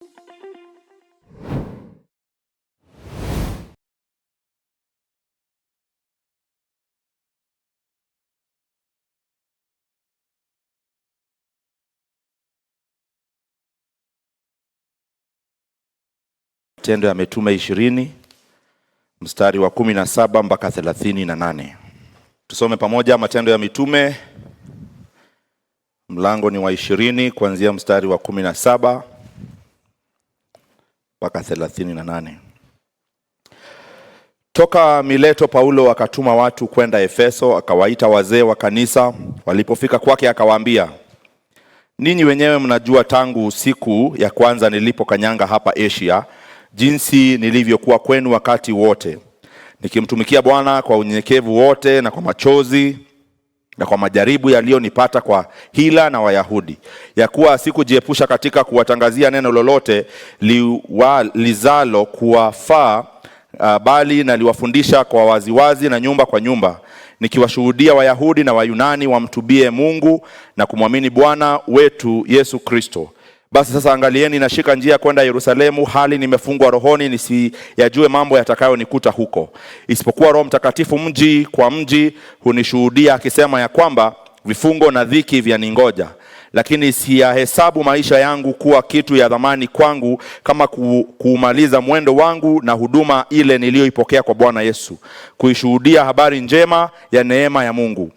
Matendo ya Mitume 20 mstari wa 17 mpaka 38. Tusome pamoja Matendo ya Mitume mlango ni wa 20 kuanzia mstari wa 17 mpaka 38. Toka Mileto Paulo akatuma watu kwenda Efeso, akawaita wazee wa kanisa. Walipofika kwake akawaambia, ninyi wenyewe mnajua tangu siku ya kwanza nilipokanyanga hapa Asia, jinsi nilivyokuwa kwenu wakati wote, nikimtumikia Bwana kwa unyenyekevu wote na kwa machozi na kwa majaribu yaliyonipata kwa hila na Wayahudi, ya kuwa sikujiepusha katika kuwatangazia neno lolote lizalo kuwafaa, bali naliwafundisha kwa waziwazi na nyumba kwa nyumba, nikiwashuhudia Wayahudi na Wayunani wamtubie Mungu na kumwamini Bwana wetu Yesu Kristo. Basi sasa angalieni, nashika njia kwenda Yerusalemu, hali nimefungwa rohoni, nisiyajue mambo yatakayonikuta huko. Isipokuwa Roho Mtakatifu mji kwa mji hunishuhudia akisema ya kwamba vifungo na dhiki vyaningoja. Lakini siyahesabu maisha yangu kuwa kitu ya dhamani kwangu, kama kuumaliza mwendo wangu na huduma ile niliyoipokea kwa Bwana Yesu, kuishuhudia habari njema ya neema ya Mungu.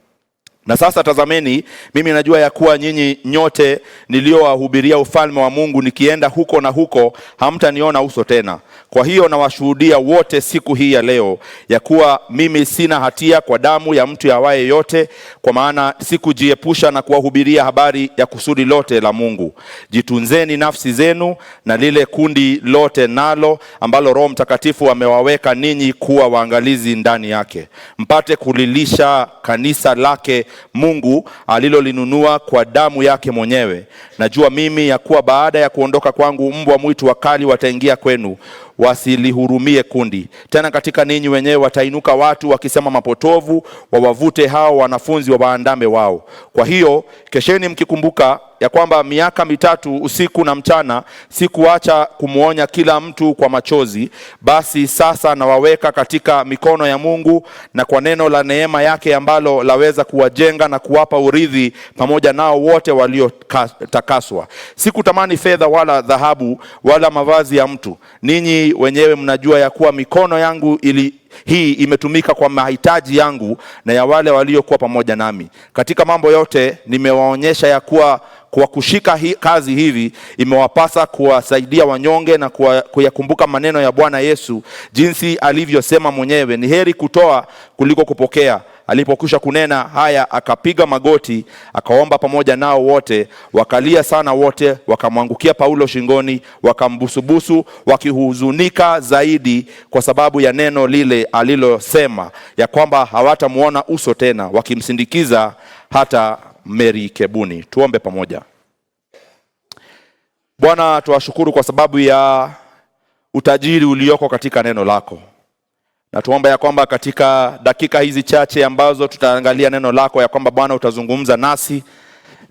Na sasa tazameni, mimi najua ya kuwa nyinyi nyote niliowahubiria ufalme wa Mungu, nikienda huko na huko, hamtaniona uso tena. Kwa hiyo nawashuhudia wote siku hii ya leo ya kuwa mimi sina hatia kwa damu ya mtu awaye yote, kwa maana sikujiepusha na kuwahubiria habari ya kusudi lote la Mungu. Jitunzeni nafsi zenu na lile kundi lote nalo ambalo Roho Mtakatifu amewaweka ninyi kuwa waangalizi ndani yake, mpate kulilisha kanisa lake Mungu alilolinunua kwa damu yake mwenyewe. Najua mimi ya kuwa baada ya kuondoka kwangu, mbwa mwitu wakali wataingia kwenu, wasilihurumie kundi. Tena katika ninyi wenyewe watainuka watu wakisema mapotovu, wawavute hao wanafunzi wa waandame wao. Kwa hiyo kesheni mkikumbuka ya kwamba miaka 3 usiku na mchana sikuacha kumuonya kila mtu kwa machozi. Basi sasa nawaweka katika mikono ya Mungu, na kwa neno la neema yake ambalo laweza kuwajenga na kuwapa urithi pamoja nao wote waliotakaswa. Sikutamani fedha wala dhahabu wala mavazi ya mtu. Ninyi wenyewe mnajua ya kuwa mikono yangu hii imetumika kwa mahitaji yangu na ya wale waliokuwa pamoja nami. Katika mambo yote nimewaonyesha ya kuwa kwa kushika kazi hivi imewapasa kuwasaidia wanyonge na kuyakumbuka maneno ya Bwana Yesu, jinsi alivyosema mwenyewe, ni heri kutoa kuliko kupokea. Alipokwisha kunena haya, akapiga magoti, akaomba pamoja nao wote. Wakalia sana wote, wakamwangukia Paulo shingoni, wakambusubusu, wakihuzunika zaidi kwa sababu ya neno lile alilosema, ya kwamba hawatamuona uso tena, wakimsindikiza hata merikebuni. Tuombe pamoja. Bwana, tuwashukuru kwa sababu ya utajiri ulioko katika neno lako. Na tuomba ya kwamba katika dakika hizi chache ambazo tutaangalia neno lako, ya kwamba Bwana utazungumza nasi,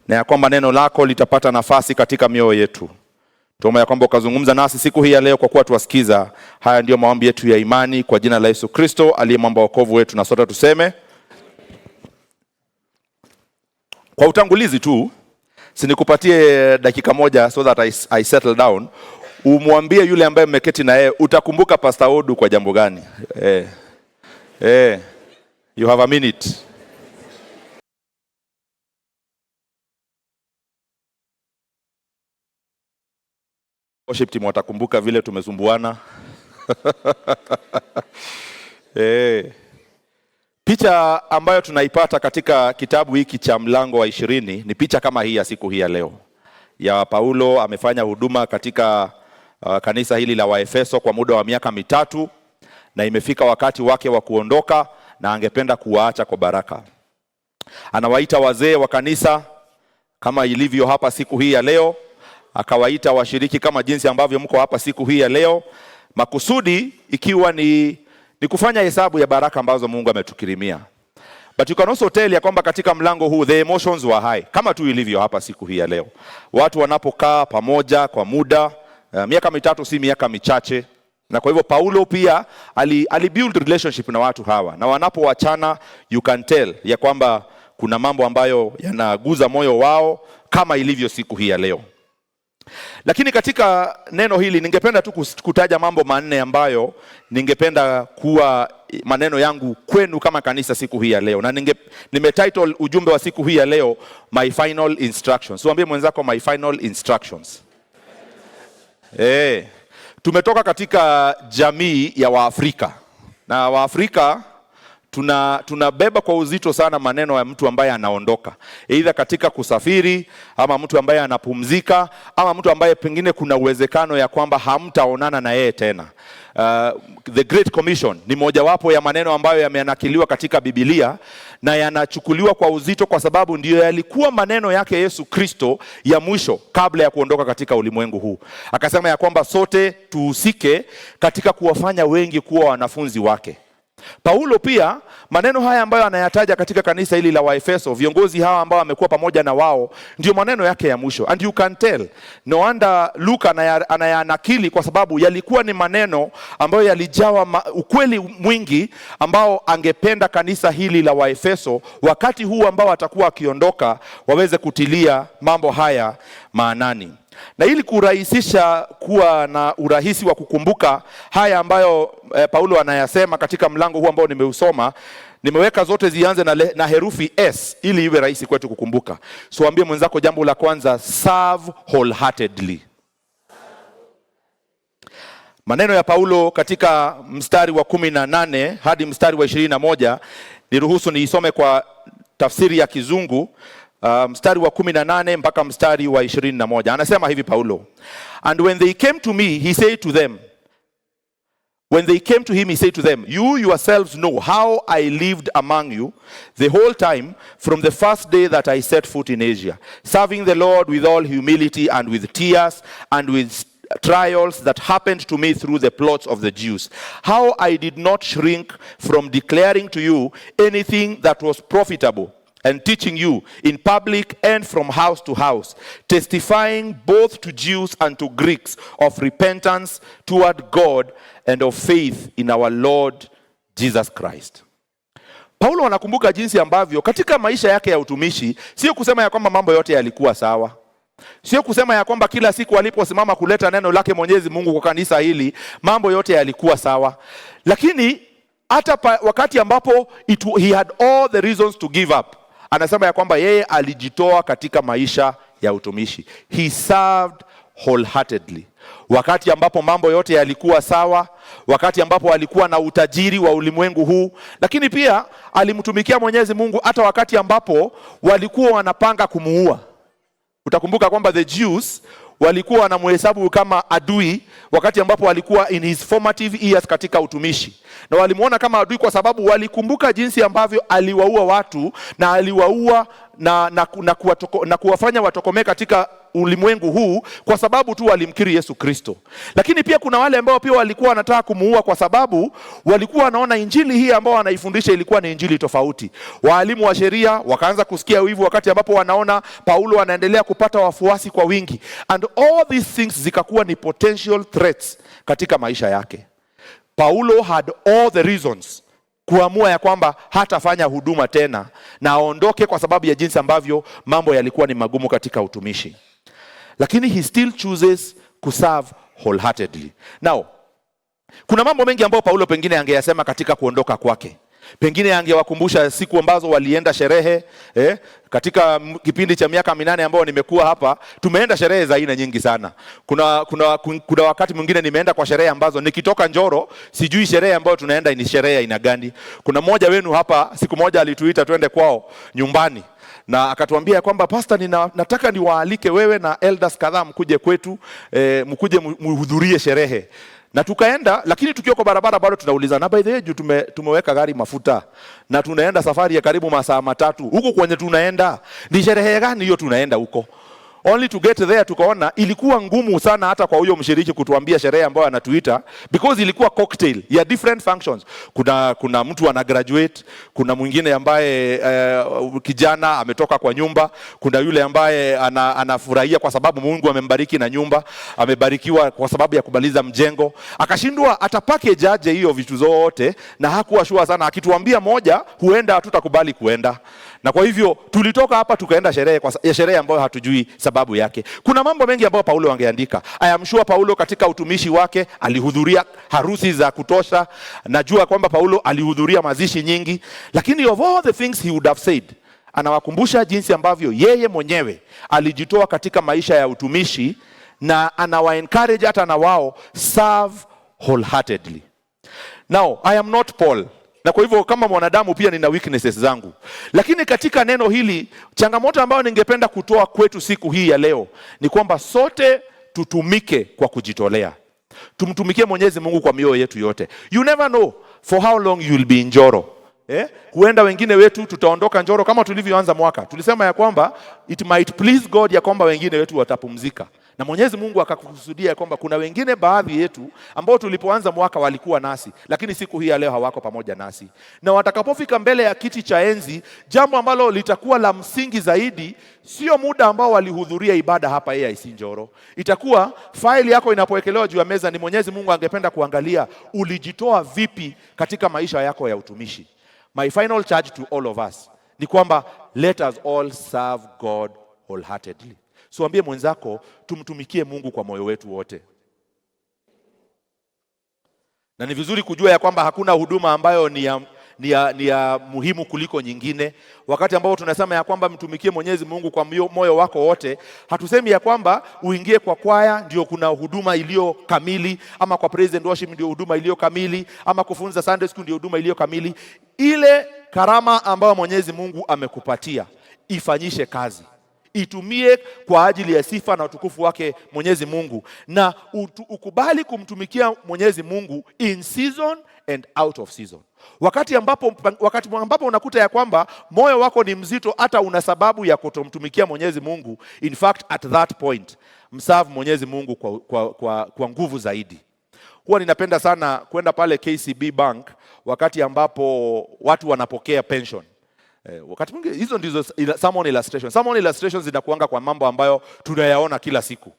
na ya kwamba neno lako litapata nafasi katika mioyo yetu. Tuomba ya kwamba ukazungumza nasi siku hii ya leo, kwa kuwa tuwasikiza. Haya ndio maombi yetu ya imani kwa jina la Yesu Kristo aliye mwamba wokovu wetu, na sote tuseme. Kwa utangulizi tu, sinikupatie dakika moja so that I settle down. Umwambie yule ambaye mmeketi na yeye, utakumbuka Pastor Odu kwa jambo gani? You have a minute. Worship team watakumbuka vile tumezumbuana. Picha ambayo tunaipata katika kitabu hiki cha mlango wa 20 ni picha kama hii ya siku hii ya leo. Ya Paulo amefanya huduma katika kanisa hili la Waefeso kwa muda wa miaka 3, na imefika wakati wake wa kuondoka, na angependa kuwaacha kwa baraka. Anawaita wazee wa kanisa kama ilivyo hapa siku hii ya leo, akawaita washiriki kama jinsi ambavyo mko hapa siku hii ya leo, makusudi ikiwa ni kufanya hesabu ya baraka ambazo Mungu ametukirimia. But you can also tell ya kwamba katika mlango huu the emotions were high, kama tu ilivyo hapa siku hii ya leo. Watu wanapokaa pamoja kwa muda, Miaka 3 si miaka michache. Na kwa hivyo Paulo pia ali build relationship na watu hawa, na wanapoachana you can tell ya kwamba kuna mambo ambayo yanaguza moyo wao kama ilivyo siku hii ya leo. Lakini katika neno hili ningependa tu kutaja mambo manne ambayo ningependa kuwa maneno yangu kwenu kama kanisa siku hii ya leo. Na nimetitle ujumbe wa siku hii ya leo My Final Instructions. Tuambie mwenzako my final instructions. Tumetoka katika jamii ya Waafrika. Na Waafrika tunabeba kwa uzito sana maneno ya mtu ambaye anaondoka, either katika kusafiri, ama mtu ambaye anapumzika, ama mtu ambaye pengine kuna uwezekano ya kwamba hamtaonana na yeye tena. The Great Commission ni mojawapo ya maneno ambayo yamenakiliwa katika Biblia na yanachukuliwa kwa uzito kwa sababu ndiyo yalikuwa maneno yake Yesu Kristo ya mwisho kabla ya kuondoka katika ulimwengu huu. Akasema ya kwamba sote tuhusike katika kuwafanya wengi kuwa wanafunzi wake. Paulo pia maneno haya ambayo anayataja katika kanisa hili la Waefeso, viongozi hawa ambao wamekuwa pamoja na wao, ndio maneno yake ya mwisho. And you can tell, no wonder Luka anayanakili kwa sababu yalikuwa ni maneno ambayo yalijawa ukweli mwingi ambao angependa kanisa hili la Waefeso wakati huu ambao atakuwa akiondoka waweze kutilia mambo haya maanani. Na ili kurahisisha kuwa na urahisi wa kukumbuka haya ambayo Paulo anayasema katika mlango huu ambao nimeusoma, nimeweka zote zianze na herufi S ili iwe rahisi kwetu kukumbuka. So ambie mwenzako jambo la kwanza, serve wholeheartedly. Maneno ya Paulo katika mstari wa 18 hadi mstari wa 21, niruhusu niisome kwa tafsiri ya Kizungu. Mstari wa 18 mpaka mstari wa 21. Anasema hivi Paulo: And when they came to me, he said to them, when they came to him, he said to them, you yourselves know how I lived among you the whole time from the first day that I set foot in Asia, serving the Lord with all humility and with tears and with trials that happened to me through the plots of the Jews. How I did not shrink from declaring to you anything that was profitable, and teaching you in public and from house to house, testifying both to Jews and to Greeks of repentance toward God and of faith in our Lord Jesus Christ. Paulo anakumbuka jinsi ambavyo katika maisha yake ya utumishi, sio kusema ya kwamba mambo yote yalikuwa sawa. Sio kusema ya kwamba kila siku aliposimama kuleta neno lake Mwenyezi Mungu kwa kanisa hili, mambo yote yalikuwa sawa. Lakini hata wakati ambapo he had all the reasons to give up, anasema ya kwamba yeye alijitoa katika maisha ya utumishi. He served wholeheartedly. Wakati ambapo mambo yote yalikuwa sawa, wakati ambapo alikuwa na utajiri wa ulimwengu huu, lakini pia alimtumikia Mwenyezi Mungu hata wakati ambapo walikuwa wanapanga kumuua. Utakumbuka kwamba the Jews walikuwa wanamhesabu kama adui wakati ambapo walikuwa in his formative years katika utumishi. Na walimuona kama adui kwa sababu walikumbuka jinsi ambavyo aliwaua watu na aliwaua na kuwafanya watokomee katika ulimwengu huu kwa sababu tu walimkiri Yesu Kristo. Lakini pia kuna wale ambao pia walikuwa wanataka kumuua kwa sababu walikuwa wanaona injili hii ambao anaifundisha ilikuwa ni injili tofauti. Waalimu wa sheria wakaanza kusikia wivu wakati ambapo wanaona Paulo anaendelea kupata wafuasi kwa wingi. And all these things zikakuwa ni potential threats katika maisha yake. Paulo had all the reasons kuamua ya kwamba hatafanya huduma tena na aondoke kwa sababu ya jinsi ambavyo mambo yalikuwa ni magumu katika utumishi. Lakini he still chooses to serve wholeheartedly. Now, kuna mambo mengi ambayo Paulo pengine angeyasema katika kuondoka kwake. Pengine angewakumbusha siku ambazo walienda sherehe. Katika kipindi cha miaka 8 ambao nimekuwa hapa, tumeenda sherehe za aina nyingi sana. Kuna wakati mwingine nimeenda kwa sherehe ambazo nikitoka Njoro sijui sherehe ambayo tunaenda ni sherehe aina gani. Kuna mmoja wenu hapa siku moja alituita twende kwao nyumbani, na akatuambia kwamba pastor, nataka niwaalike wewe na elders kadhaa mkuje kwetu, mkuje muhudhurie sherehe. Na tukaenda, lakini tukiwa kwa barabara bado tunauliza, na by the way tumeweka gari mafuta na tunaenda safari ya karibu masaa 3. Huko kwenye tunaenda ni sherehe gani hiyo tunaenda huko? Only to get there tukaona ilikuwa ngumu sana hata kwa huyo mshiriki kutuambia sherehe ambayo anatuita, because ilikuwa cocktail ya different functions. Kuna mtu ana graduate, kuna mwingine ambaye kijana ametoka kwa nyumba, kuna yule ambaye anafurahia kwa sababu Mungu amembariki na nyumba, amebarikiwa kwa sababu ya kubaliza mjengo. Akashindwa atapackage aje hiyo vitu zote, na hakuwa sure sana. Akituambia moja, huenda hatutakubali kuenda. Na kwa hivyo tulitoka hapa tukaenda sherehe ambayo hatujui sababu yake. Kuna mambo mengi ambayo Paulo angeandika. I am sure Paulo katika utumishi wake alihudhuria harusi za kutosha. Najua kwamba Paulo alihudhuria mazishi nyingi. Lakini of all the things he would have said, anawakumbusha jinsi ambavyo yeye mwenyewe alijitoa katika maisha ya utumishi, na anawa-encourage hata na wao serve wholeheartedly. Now, I am not Paul. Na kwa hivyo kama mwanadamu pia nina weaknesses zangu. Lakini katika neno hili, changamoto ambayo ningependa kutoa kwetu siku hii ya leo ni kwamba sote tutumike kwa kujitolea. Tumtumikie Mwenyezi Mungu kwa mioyo yetu yote. You never know for how long you will be in Njoro. Huenda wengine wetu tutaondoka Njoro kama tulivyoanza mwaka. Tulisema ya kwamba it might please God ya kwamba wengine wetu watapumzika. Na Mwenyezi Mungu akakusudia ya kwamba kuna wengine baadhi yetu ambao tulipoanza mwaka walikuwa nasi, lakini siku hii ya leo hawako pamoja nasi. Na watakapofika mbele ya kiti cha enzi, jambo ambalo litakuwa la msingi zaidi, sio muda ambao walihudhuria ibada hapa AIC Njoro. Itakuwa faili yako inapowekelewa juu ya meza, ni Mwenyezi Mungu angependa kuangalia ulijitoa vipi katika maisha yako ya utumishi. My final charge to all of us ni kwamba let us all serve God wholeheartedly. So ambie mwenzako tumtumikie Mungu kwa moyo wetu wote. Na ni vizuri kujua ya kwamba hakuna huduma ambayo ni ya muhimu kuliko nyingine. Wakati ambao tunasema ya kwamba mtumikie Mwenyezi Mungu kwa moyo wako wote, hatusemi ya kwamba uingie kwa kwaya ndio kuna huduma iliyo kamili, ama kwa praise and worship ndio huduma iliyo kamili, ama kufunza Sunday school ndio huduma iliyo kamili. Ile karama ambayo Mwenyezi Mungu amekupatia, ifanyishe kazi. Itumie kwa ajili ya sifa na utukufu wake Mwenyezi Mungu, na ukubali kumtumikia Mwenyezi Mungu in season and out of season. Wakati ambapo unakuta ya kwamba moyo wako ni mzito, hata una sababu ya kutomtumikia Mwenyezi Mungu, in fact at that point mserve Mwenyezi Mungu kwa nguvu zaidi. Huwa ninapenda sana kwenda pale KCB Bank wakati ambapo watu wanapokea pension. Wakati mwingine hizo ndizo sermon illustrations. Sermon illustrations zinakuanga kwa mambo ambayo tunayaona kila siku.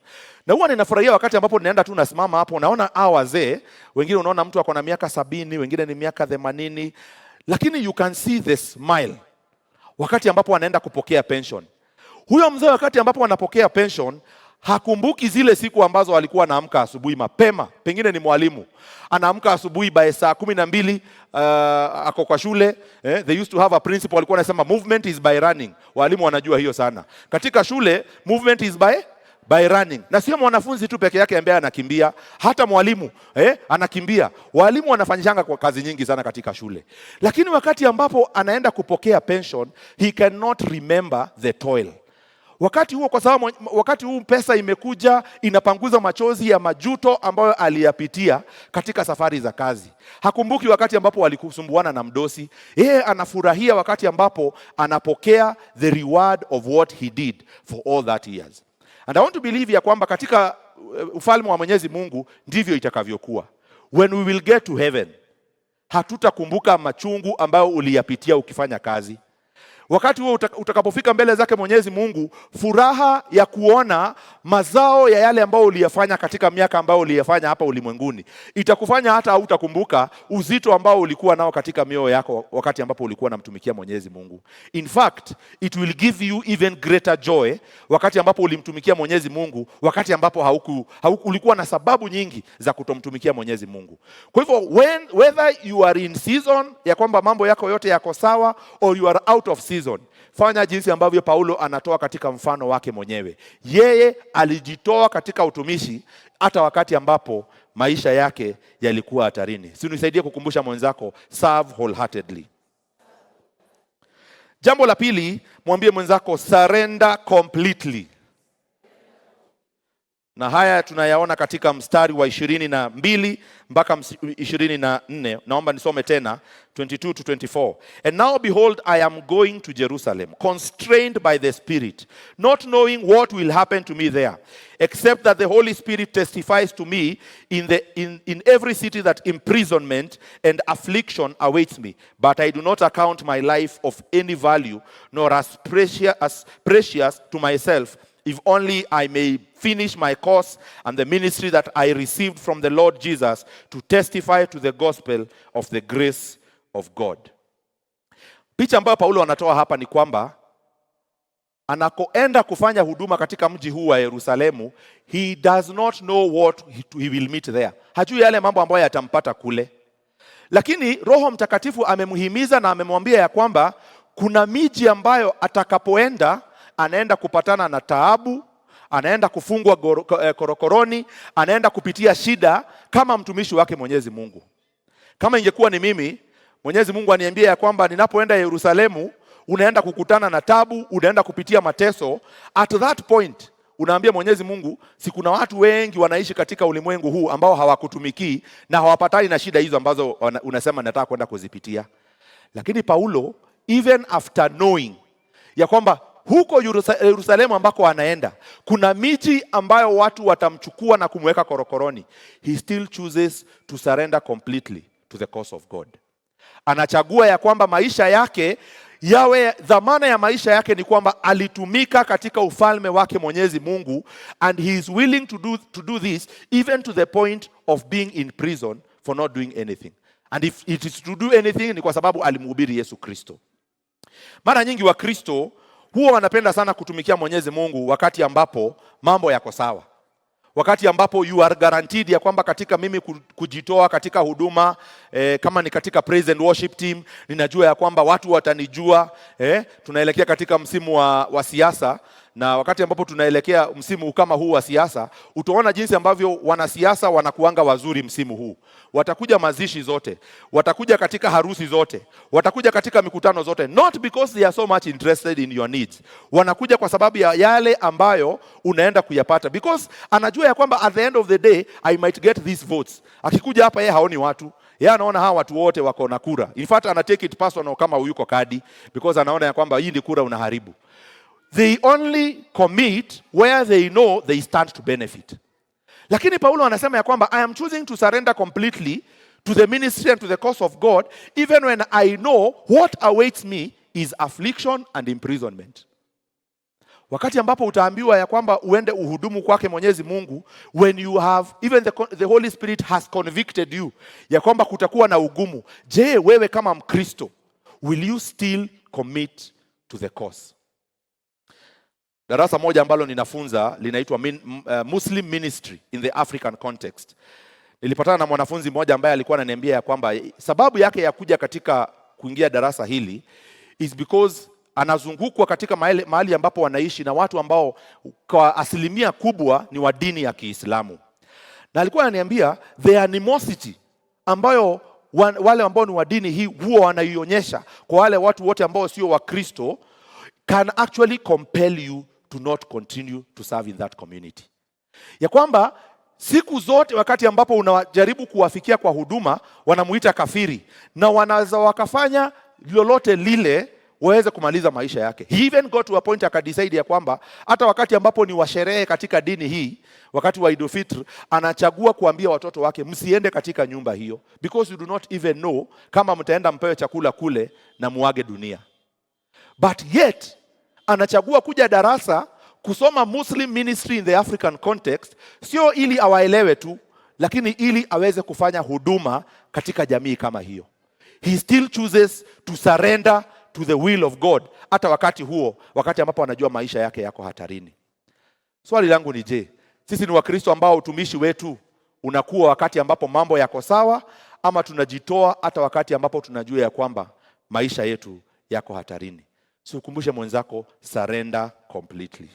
Na huwa ninafurahia wakati ambapo ninaenda tu nasimama hapo, naona hao wazee, wengine unaona mtu ako na miaka 70, wengine ni miaka 80, lakini you can see the smile wakati ambapo wanaenda kupokea pension. Huyo mzee wakati ambapo anapokea pension, hakumbuki zile siku ambazo alikuwa anaamka asubuhi mapema. Pengine ni mwalimu, anaamka asubuhi by saa 12, ako kwa shule. They used to have a principle, walikuwa wanasema movement is by running. Walimu wanajua hiyo sana. Katika shule movement is by running. Na sio mwanafunzi tu peke yake ambaye anakimbia, hata mwalimu anakimbia. Walimu wanafanyishanga kwa kazi nyingi sana katika shule. Lakini wakati ambapo anaenda kupokea pension, he cannot remember the toil. Wakati huo, kwa sababu wakati huu pesa imekuja, inapanguza machozi ya majuto ambayo aliyapitia katika safari za kazi. Hakumbuki wakati ambapo walikusumbuana na mdosi. Yeye anafurahia wakati ambapo anapokea the reward of what he did for all that years. And I want to believe ya kwamba katika ufalme wa Mwenyezi Mungu ndivyo itakavyokuwa. When we will get to heaven, hatutakumbuka machungu ambayo uliyapitia ukifanya kazi. Wakati huo utakapofika mbele zake Mwenyezi Mungu, furaha ya kuona mazao ya yale ambao uliyafanya katika miaka ambao uliyafanya hapa ulimwenguni, itakufanya hata hautakumbuka uzito ambao ulikuwa nao katika mioyo yako wakati ambapo ulikuwa unamtumikia Mwenyezi Mungu. In fact, it will give you even greater joy wakati ambapo ulimtumikia Mwenyezi Mungu, wakati ambapo ulikuwa na sababu nyingi za kutomtumikia Mwenyezi Mungu. Kwa hivyo whether you are in season ya kwamba mambo yako yote yako sawa, or you are out of season, fanya jinsi ambavyo Paulo anatoa katika mfano wake mwenyewe. Yeye alijitoa katika utumishi hata wakati ambapo maisha yake yalikuwa hatarini. Si unisaidie kukumbusha mwenzako, serve wholeheartedly. Jambo la pili, mwambie mwenzako surrender completely. Na haya tunayaona katika mstari wa 22 mpaka 24. Naomba nisome tena 22 to 24. And now behold, I am going to Jerusalem, constrained by the Spirit, not knowing what will happen to me there, except that the Holy Spirit testifies to me in every city that imprisonment and affliction awaits me. But I do not account my life of any value, nor as precious to myself, if only I may finish my course and the ministry that I received from the Lord Jesus to testify to the gospel of the grace of God. Picha ambayo Paulo anatoa hapa ni kwamba anakoenda kufanya huduma katika mji huu wa Yerusalemu, he does not know what he will meet there. Hajui yale mambo ambayo yatampata kule. Lakini Roho Mtakatifu amemhimiza na amemwambia ya kwamba kuna miji ambayo atakapoenda anaenda kupatana na taabu, anaenda kufungwa korokoroni, anaenda kupitia shida kama mtumishi wake Mwenyezi Mungu. Kama ingekuwa ni mimi, Mwenyezi Mungu aniambia ya kwamba ninapoenda Yerusalemu, unaenda kukutana na taabu, unaenda kupitia mateso, at that point unaambia Mwenyezi Mungu, si kuna watu wengi wanaishi katika ulimwengu huu ambao hawakutumikii na hawapatani na shida hizo ambazo unasema nataka kwenda kuzipitia. Lakini Paulo, even after knowing ya kwamba huko Yerusalemu ambako anaenda kuna miji ambayo watu watamchukua na kumweka korokoroni, he still chooses to surrender completely to the cause of God. Anachagua ya kwamba maisha yake yawe, dhamana ya maisha yake ni kwamba alitumika katika ufalme wake Mwenyezi Mungu, and he is willing to do this even to the point of being in prison for not doing anything. And if it is to do anything ni kwa sababu alimhubiri Yesu Kristo. Mara nyingi wa Kristo huwa wanapenda sana kutumikia Mwenyezi Mungu wakati ambapo mambo yako sawa. Wakati ambapo you are guaranteed ya kwamba katika mimi kujitoa katika huduma, kama ni katika praise and worship team, ninajua ya kwamba watu watanijua. Tunaelekea katika msimu wa siasa, na wakati ambapo tunaelekea msimu kama huu wa siasa, utaona jinsi ambavyo wanasiasa wanakuanga wazuri msimu huu. Watakuja mazishi zote, watakuja katika harusi zote, watakuja katika mikutano zote, not because they are so much interested in your needs. Wanakuja kwa sababu ya yale ambayo unaenda kuyapata, because anajua ya kwamba at the end of the day I might get these votes. Akikuja hapa yeye haoni watu, yeye anaona hawa watu wote wako na kura. In fact ana take it personal kama uyuko kadi, because anaona ya kwamba hii ndi kura unaharibu. They only commit where they know they stand to benefit. Lakini Paulo anasema ya kwamba I am choosing to surrender completely to the ministry and to the cause of God, even when I know what awaits me is affliction and imprisonment. Wakati ambapo utaambiwa ya kwamba uende uhudumu kwake Mwenyezi Mungu, when you have, even the Holy Spirit has convicted you ya kwamba kutakuwa na ugumu, je, wewe kama Mkristo, will you still commit to the cause? Darasa moja ambalo ninafunza linaitwa Muslim Ministry in the African Context. Nilipatana na mwanafunzi mmoja ambaye alikuwa ananiambia ya kwamba sababu yake ya kuja katika kuingia darasa hili is because anazungukwa katika mahali ambapo wanaishi na watu ambao kwa asilimia kubwa ni wa dini ya Kiislamu. Na alikuwa ananiambia the animosity ambayo wale ambao ni wa dini hii huwa wanaionyesha kwa wale watu wote ambao sio wa Kristo can actually compel you to not continue to serve in that community. Ya kwamba siku zote wakati ambapo unajaribu kuwafikia kwa huduma, wanamuita kafiri na wanaweza wakafanya lolote lile waweze kumaliza maisha yake. He even got to a point akadecide ya kwamba hata wakati ambapo ni washerehe katika dini hii, wakati wa Eid al-Fitr, anachagua kuambia watoto wake msiende katika nyumba hiyo, because you do not even know kama mtaenda mpewe chakula kule na muage dunia. But yet anachagua kuja darasa kusoma Muslim Ministry in the African Context, sio ili awaelewe tu, lakini ili aweze kufanya huduma katika jamii kama hiyo. He still chooses to surrender to the will of God, hata wakati ambapo anajua maisha yake yako hatarini. Swali langu ni je, sisi ni Wakristo ambao utumishi wetu unakuwa wakati ambapo mambo yako sawa, ama tunajitoa hata wakati ambapo tunajua ya kwamba maisha yetu yako hatarini? Ukumbushe mwenzako, surrender completely.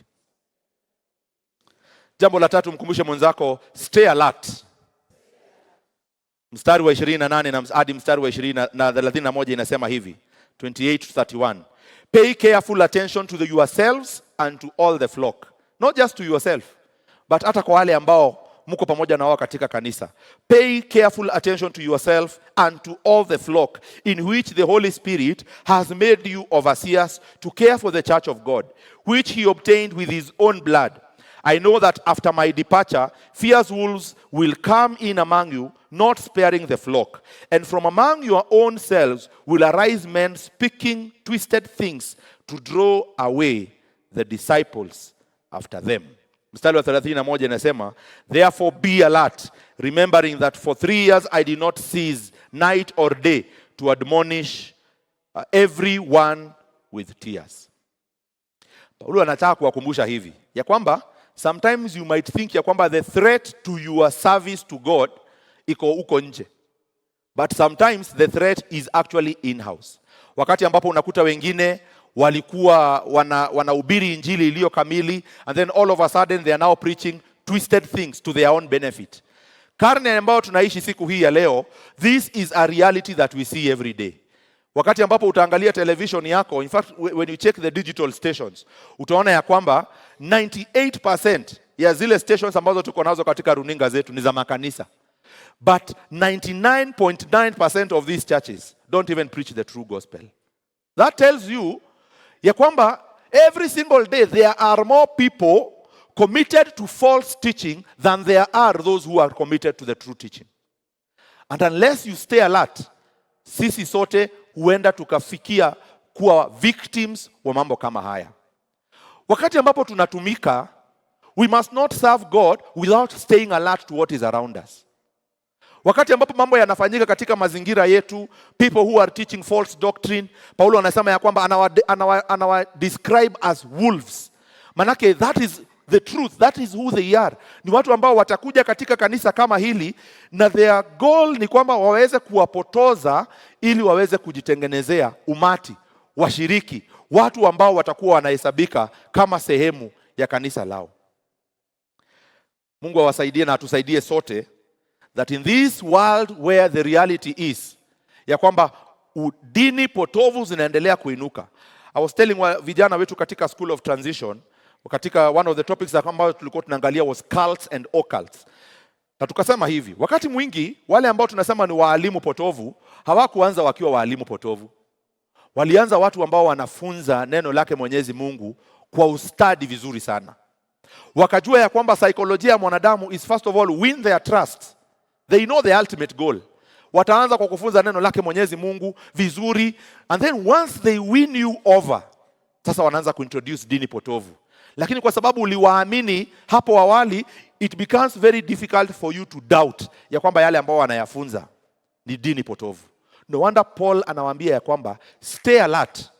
Jambo la tatu, mkumbushe mwenzako, stay alert. Mstari wa 28 na hadi mstari wa 31 inasema hivi, 28 to 31. Pay careful attention to yourselves and to all the flock. Not just to yourself, but hata kwa wale ambao mko pamoja na wao katika kanisa. Pay careful attention to yourself and to all the flock in which the Holy Spirit has made you overseers to care for the church of God, which he obtained with his own blood. I know that after my departure, fierce wolves will come in among you, not sparing the flock. And from among your own selves will arise men speaking twisted things to draw away the disciples after them. Mstari wa 31 inasema, therefore be alert, remembering that for 3 years I did not cease night or day to admonish everyone with tears. Paulo anataka kuwakumbusha hivi ya kwamba sometimes you might think ya kwamba the threat to your service to God iko uko nje, but sometimes the threat is actually in-house. Wakati ambapo unakuta wengine walikuwa wanahubiri injili iliyo kamili, and then all of a sudden they are now preaching twisted things to their own benefit. Karne ambayo tunaishi siku hii ya leo, this is a reality that we see every day. Wakati ambapo utaangalia television yako, in fact when you check the digital stations, utaona ya kwamba 98% ya zile stations ambazo tuko nazo katika runinga zetu ni za makanisa. But 99.9% of these churches don't even preach the true gospel. That tells you ya kwamba every single day there are more people committed to false teaching than there are those who are committed to the true teaching. And unless you stay alert, sisi sote huenda tukafikia kuwa victims wa mambo kama haya. Wakati ambapo tunatumika, we must not serve God without staying alert to what is around us. Wakati ambapo mambo yanafanyika katika mazingira yetu, people who are teaching false doctrine, Paulo anasema ya kwamba anawa describe as wolves. Manake that is the truth, that is who they are. Ni watu ambao watakuja katika kanisa kama hili, na their goal ni kwamba waweze kuwapotoza ili waweze kujitengenezea umati, washiriki, watu ambao watakuwa wanahesabika kama sehemu ya kanisa lao. Mungu awasaidie na atusaidie sote, that in this world where the reality is ya kwamba dini potovu zinaendelea kuinuka. I was telling vijana wetu katika School of Transition, katika one of the topics ambayo tulikuwa tunaangalia was cults and occults. Na tukasema hivi, wakati mwingi wale ambao tunasema ni waalimu potovu, hawakuanza wakiwa waalimu potovu. Walianza watu ambao wanafunza neno lake Mwenyezi Mungu kwa ustadi vizuri sana. Wakajua ya kwamba saikolojia ya mwanadamu is first of all win their trust. They know the ultimate goal. Wataanza kwa kufunza neno lake Mwenyezi Mungu vizuri, and then once they win you over, sasa wanaanza kuintroduce dini potovu. Lakini kwa sababu uliwaamini hapo awali, it becomes very difficult for you to doubt ya kwamba yale ambao wanayafunza ni dini potovu. No wonder Paul anawaambia ya kwamba stay alert.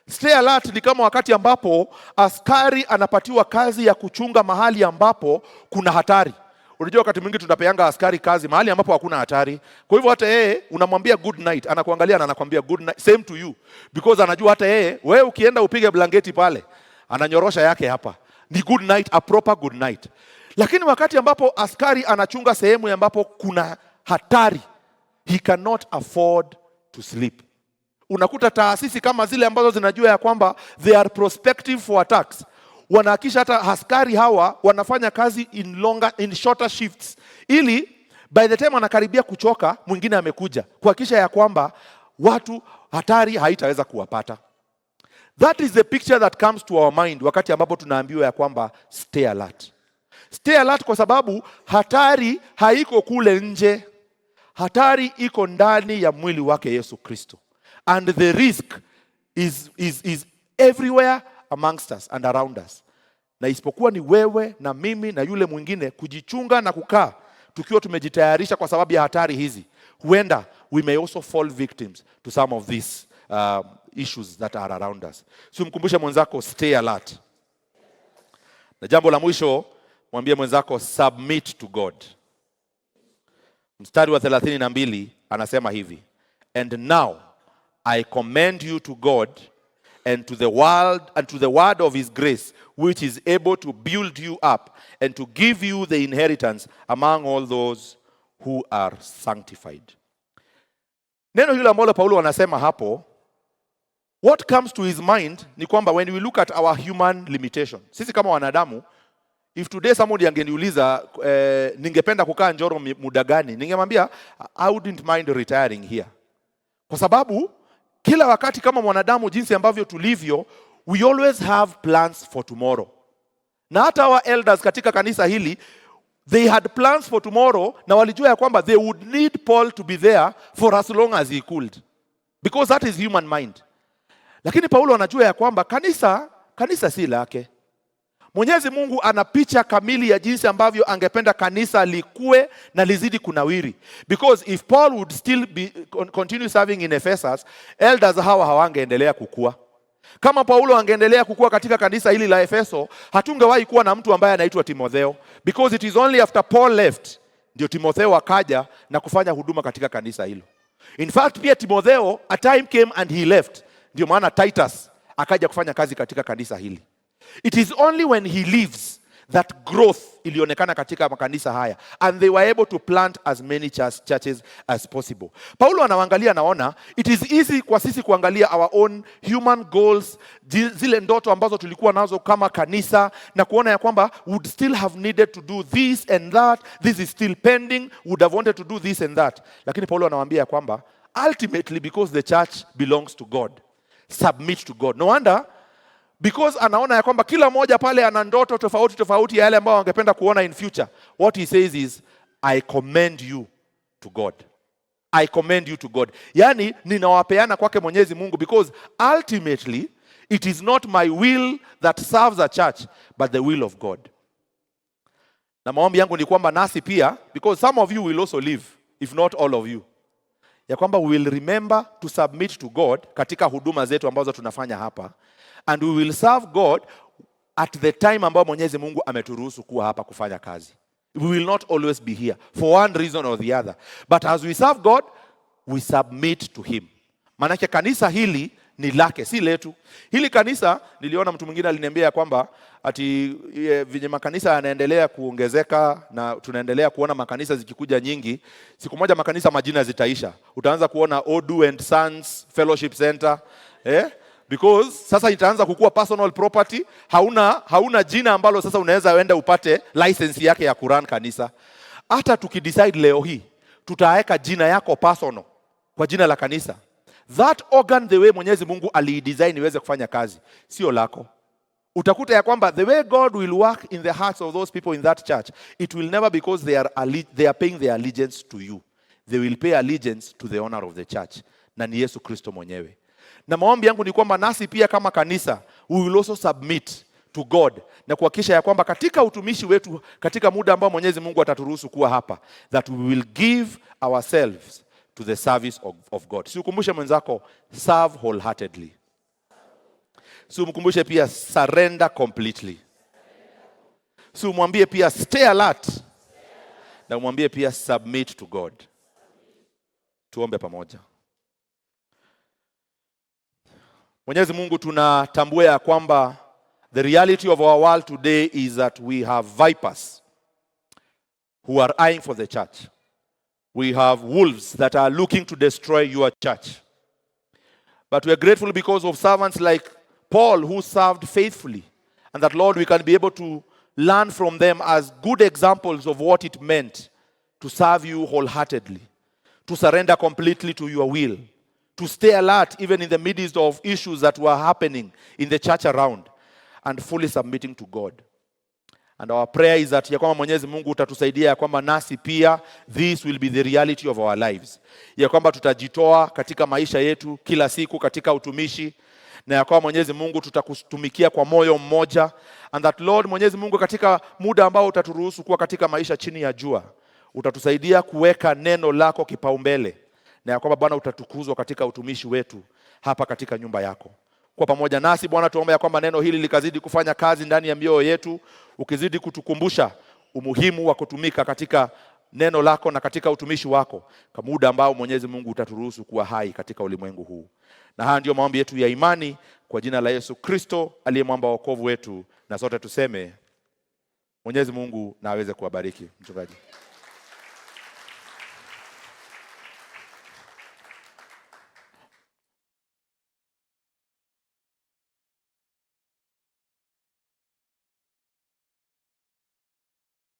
Stay alert ni kama wakati ambapo askari anapatiwa kazi ya kuchunga mahali ambapo kuna hatari. Unajua wakati mwingi tunapeanga askari kazi mahali ambapo hakuna hatari. Kwa hivyo hata yeye unamwambia good night, anakuangalia na anakuambia good night, same to you, because anajua hata yeye wewe ukienda upige blanketi pale, ananyorosha yake hapa, ni good night, a proper good night. Lakini wakati ambapo askari anachunga sehemu ambapo kuna hatari, he cannot afford to sleep. Unakuta taasisi kama zile ambazo zinajua ya kwamba they are prospective for attacks, wanahakisha hata askari hawa wanafanya kazi in shorter shifts, ili by the time wanakaribia kuchoka mwingine amekuja kuhakikisha ya kwamba watu hatari haitaweza kuwapata. That is the picture that comes to our mind wakati ambapo tunaambiwa ya kwamba stay alert. Stay alert kwa sababu hatari haiko kule nje. Hatari iko ndani ya mwili wake Yesu Kristo. And the risk is everywhere amongst us and around us. Na isipokuwa ni wewe na mimi na yule mwingine kujichunga na kukaa tukiwa tumejitayarisha kwa sababu ya hatari hizi, huenda we may also fall victims to some of these issues that are around us. So mkumbushe mwenzako stay alert. Na jambo la mwisho, mwambie mwenzako submit to God. Mstari wa 32 anasema hivi, and now I commend you to God and to the world and to the word of his grace, which is able to build you up and to give you the inheritance among all those who are sanctified. Neno hilo ambalo Paulo anasema hapo, what comes to his mind ni kwamba when we look at our human limitation, sisi kama wanadamu, If today somebody angeniuliza ningependa kukaa Njoro muda gani, ningemwambia I wouldn't mind retiring here. Kwa sababu kila wakati kama mwanadamu jinsi ambavyo tulivyo, we always have plans for tomorrow. Na hata our elders katika kanisa hili, they had plans for tomorrow, na walijua ya kwamba they would need Paul to be there for as long as he could, because that is human mind. Lakini Paulo anajua ya kwamba kanisa si lake. Mwenyezi Mungu ana picha kamili ya jinsi ambavyo angependa kanisa likue na lizidi kunawiri. Because if Paul would still continue serving in Ephesus, elders hawa hawangeendelea kukua. Kama Paulo angeendelea kukua katika kanisa hili la Efeso, hatungewahi kuwa na mtu ambaye anaitwa Timotheo, because it is only after Paul left ndio Timotheo akaja na kufanya huduma katika kanisa hilo. In fact, pia Timotheo, a time came and he left. Ndio maana Titus akaja kufanya kazi katika kanisa hili. It is only when he leaves that growth ilionekana katika makanisa haya, and they were able to plant as many churches as possible. Paulo anaangalia, naona it is easy kwa sisi kuangalia our own human goals, zile ndoto ambazo tulikuwa nazo kama kanisa, na kuona ya kwamba would still have needed to do this and that, this is still pending, would have wanted to do this and that. Lakini Paulo anawaambia ya kwamba ultimately, because the church belongs to God, submit to God. No wonder, because anaona ya kwamba kila moja pale ana ndoto tofauti ya yale ambao wangependa kuona in future. What he says is, I commend you to God. I commend you to God. Yani ninawapeana kwake Mwenyezi Mungu, because ultimately it is not my will that serves a church, but the will of God. Na maombi yangu ni kwamba nasi pia, because some of you will also live, if not all of you, ya kwamba we will remember to submit to God katika huduma zetu ambazo tunafanya hapa, and we will serve God at the time ambao Mwenyezi Mungu ameturuhusu kuwa hapa kufanya kazi. We will not always be here for one reason or the other, but as we serve God, we submit to him. Maanake kanisa hili ni lake, si letu. Hili kanisa, niliona mtu mwingine aliniambia kwamba ati vile makanisa yanaendelea kuongezeka na tunaendelea kuona makanisa zikikuja nyingi, siku moja makanisa majina zitaisha. Utaanza kuona Odu and Sons Fellowship Center, because sasa itaanza kukua personal property. Hauna jina ambalo sasa unaweza enda upate license yake ya kurun kanisa. Hata tukidecide leo hii tutaweka jina yako personal kwa jina la kanisa, that organ, the way Mwenyezi Mungu alidesign iweze kufanya kazi, sio lako. Utakuta ya kwamba the way God will work in the hearts of those people in that church, it will never because they are paying their allegiance to you. They will pay allegiance to the owner of the church, na ni Yesu Kristo mwenyewe. Na maombi yangu ni kwamba nasi pia kama kanisa, we will also submit to God, na kuhakikisha ya kwamba katika utumishi wetu katika muda ambao Mwenyezi Mungu ataturuhusu kuwa hapa, that we will give ourselves to the service of God. Si ukumbushe mwenzako, serve wholeheartedly. Si umkumbushe pia, surrender completely. Si umwambie pia, stay alert. Na umwambie pia, submit to God. Tuombe pamoja. Mwenyezi Mungu, tunatambua ya kwamba the reality of our world today is that we have vipers who are eyeing for the church. We have wolves that are looking to destroy your church. But we are grateful because of servants like Paul who served faithfully, and that, Lord, we can be able to learn from them as good examples of what it meant to serve you wholeheartedly, to surrender completely to your will, to stay alert even in the midst of issues that were happening in the church around, and fully submitting to God. And our prayer is that ya kwamba Mwenyezi Mungu utatusaidia ya kwamba nasi pia this will be the reality of our lives. Ya kwamba tutajitoa katika maisha yetu kila siku katika utumishi, na ya kwamba Mwenyezi Mungu tutakutumikia kwa moyo mmoja, and that, Lord, Mwenyezi Mungu, katika muda ambao utaturuhusu kuwa katika maisha chini ya jua, utatusaidia kuweka neno lako kipaumbele, na ya kwamba Bwana utatukuzwa katika utumishi wetu hapa katika nyumba yako. Kwa pamoja nasi Bwana, tuombe ya kwamba neno hili likazidi kufanya kazi ndani ya mioyo yetu, ukizidi kutukumbusha umuhimu wa kutumika katika neno lako na katika utumishi wako kwa muda ambao Mwenyezi Mungu utaturuhusu kuwa hai katika ulimwengu huu. Na haya ndio maombi yetu ya imani kwa jina la Yesu Kristo aliye mwamba wa wokovu wetu, na sote tuseme Mwenyezi Mungu na aweze kuwabariki. Mchungaji.